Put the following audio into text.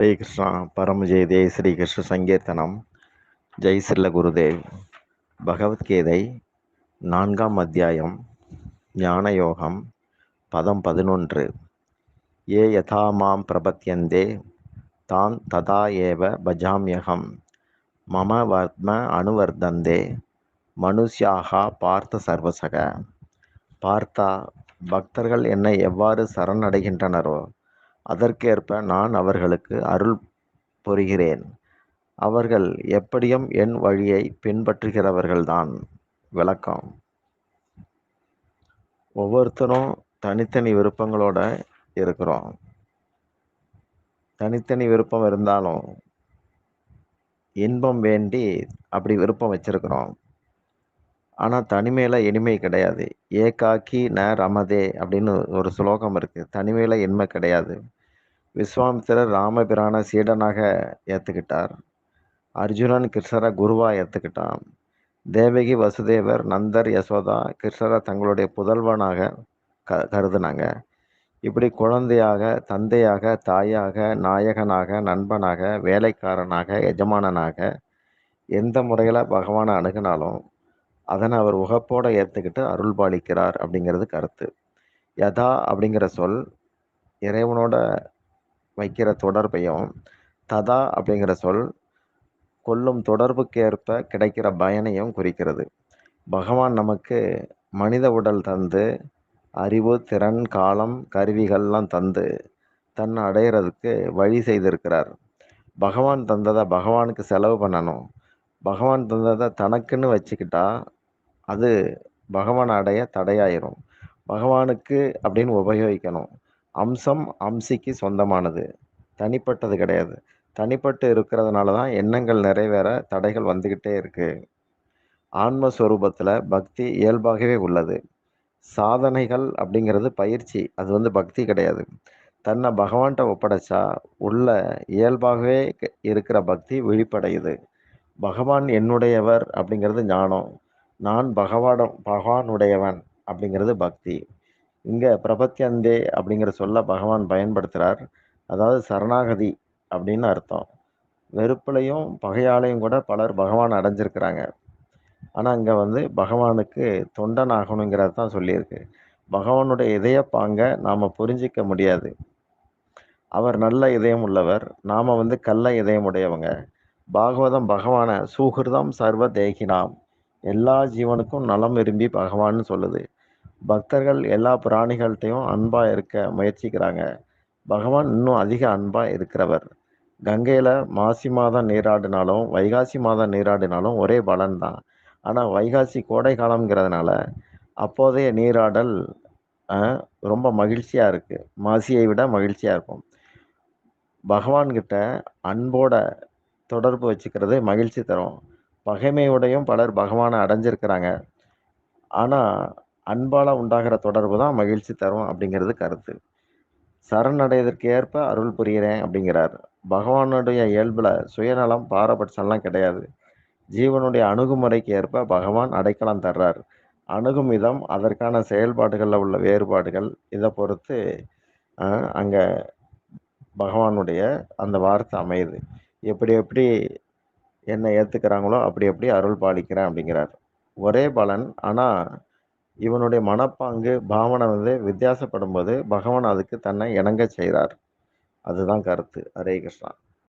हरे कृष्णा। परम जय जय श्री कृष्ण சங்கீர்த்தனம். ஜெய் ஸ்ரீல குருதேவ். பகவத்கீதை 4ஆம் அத்தியாயம் ஞான யோகம் பதம் 11. ஏ யதா மாம் பிரபத்யந்தே தான் ததா ஏவ பஜாம்யகம் மம வர்ம அனுவர்தந்தே மனுஷ்யாகா பார்த்த சர்வசக. பார்த்தா, பக்தர்கள் என்னை எவ்வாறு சரணடைகின்றனரோ அதற்கேற்ப நான் அவர்களுக்கு அருள் புரிகிறேன். அவர்கள் எப்படியும் என் வழியை பின்பற்றுகிறவர்கள்தான். விளக்கம்: ஒவ்வொருத்தரும் தனித்தனி விருப்பங்களோட இருக்கிறோம். தனித்தனி விருப்பம் இருந்தாலும் இன்பம் வேண்டி அப்படி விருப்பம் வச்சிருக்கிறோம். ஆனால் தனிமையில் இனிமை கிடையாது. ஏகாக்கி ந ரமதே அப்படின்னு ஒரு ஸ்லோகம் இருக்கு. தனிமையில் இன்மை கிடையாது. விஸ்வாமித்திரர் ராமபிரான சீடனாக ஏற்றுக்கிட்டார். அர்ஜுனன் கிருஷ்ணரை குருவா ஏற்றுக்கிட்டான். தேவகி, வசுதேவர், நந்தர், யசோதா கிருஷ்ணரை தங்களுடைய புதல்வனாக கருதுனாங்க. இப்படி குழந்தையாக, தந்தையாக, தாயாக, நாயகனாக, நண்பனாக, வேலைக்காரனாக, எஜமானனாக எந்த முறையில் பகவானை அணுகினாலும் அதனை அவர் உகப்போட ஏற்றுக்கிட்டு அருள் பாலிக்கிறார் அப்படிங்கிறது கருத்து. யதா அப்படிங்கிற சொல் இறைவனோட வைக்கிற தொடர்பையும், ததா அப்படிங்கிற சொல் கொள்ளும் தொடர்புக்கேற்ப கிடைக்கிற பயனையும் குறிக்கிறது. பகவான் நமக்கு மனித உடல் தந்து, அறிவு, திறன், காலம், கருவிகள்லாம் தந்து தன்னை அடையிறதுக்கு வழி செய்திருக்கிறார். பகவான் தந்ததை பகவானுக்கு செலவு பண்ணணும். பகவான் தந்ததை தனக்குன்னு வச்சுக்கிட்டா அது பகவான் அடைய தடையாயிரும். பகவானுக்கு அப்படின்னு உபயோகிக்கணும். அம்சம் அம்சிக்கு சொந்தமானது, தனிப்பட்டது கிடையாது. தனிப்பட்டு இருக்கிறதுனால தான் எண்ணங்கள் நிறைவேற தடைகள் வந்துக்கிட்டே இருக்கு. ஆன்மஸ்வரூபத்தில் பக்தி இயல்பாகவே உள்ளது. சாதனைகள் அப்படிங்கிறது பயிற்சி, அது பக்தி கிடையாது. தன்னை பகவான்கிட்ட ஒப்படைச்சா உள்ள இயல்பாகவே இருக்கிற பக்தி விழிப்படையுது. பகவான் என்னுடையவர் அப்படிங்கிறது ஞானம். நான் பகவானுடையவன் அப்படிங்கிறது பக்தி. இங்கே பிரபத்தியந்தே அப்படிங்கிற சொல்ல பகவான் பயன்படுத்துகிறார். அதாவது சரணாகதி அப்படின்னு அர்த்தம். வெறுப்புலையும் பகையாலையும் கூட பலர் பகவான் அடைஞ்சிருக்கிறாங்க. ஆனால் இங்கே பகவானுக்கு தொண்டன் ஆகணுங்கிறது தான் சொல்லியிருக்கு. பகவானுடைய இதய பாங்க நாம் புரிஞ்சிக்க முடியாது. அவர் நல்ல இதயம் உள்ளவர், நாம் கள்ள இதயம் உடையவங்க. பாகவதம் பகவானை சுகிருதம் சர்வ தேகினாம், எல்லா ஜீவனுக்கும் நலம் விரும்பி பகவான்னு சொல்லுது. பக்தர்கள் எல்லா பிராணிகள்கிட்டையும் அன்பாக இருக்க முயற்சிக்கிறாங்க. பகவான் இன்னும் அதிக அன்பாக இருக்கிறவர். கங்கையில் மாசி மாதம் நீராடினாலும் வைகாசி மாதம் நீராடினாலும் ஒரே பலன் தான். ஆனால் வைகாசி கோடை காலம்ங்கிறதுனால அப்போதைய நீராடல் ரொம்ப மகிழ்ச்சியாக இருக்குது. மாசியை விட மகிழ்ச்சியாக இருக்கும். பகவான்கிட்ட அன்போட தொடர்பு வச்சுக்கிறது மகிழ்ச்சி தரும். பகைமையோடையும் பலர் பகவானை அடைஞ்சிருக்கிறாங்க. ஆனால் அன்பால் உண்டாகிற தொடர்பு தான் மகிழ்ச்சி தரும் அப்படிங்கிறது கருத்து. சரணடைவதற்கு ஏற்ப அருள் புரிகிறேன் அப்படிங்கிறார். பகவானுடைய இயல்பில் சுயநலம், பாரபட்சம்லாம் கிடையாது. ஜீவனுடைய அணுகுமுறைக்கு ஏற்ப பகவான் அடைக்கலம் தர்றார். அணுகும் விதம், அதற்கான செயல்பாடுகளில் உள்ள வேறுபாடுகள், இதை பொறுத்து அங்கே பகவானுடைய அந்த வார்த்தை அமையுது. எப்படி எப்படி என்னை ஏற்றுக்கிறாங்களோ அப்படி எப்படி அருள் பாலிக்கிறேன் அப்படிங்கிறார். ஒரே பலன், ஆனால் இவனுடைய மனப்பாங்கு, பாவனை வித்தியாசப்படும் போது பகவான் அதுக்கு தன்னை இணங்க செய்கிறார். அதுதான் கருத்து. ஹரே கிருஷ்ணா.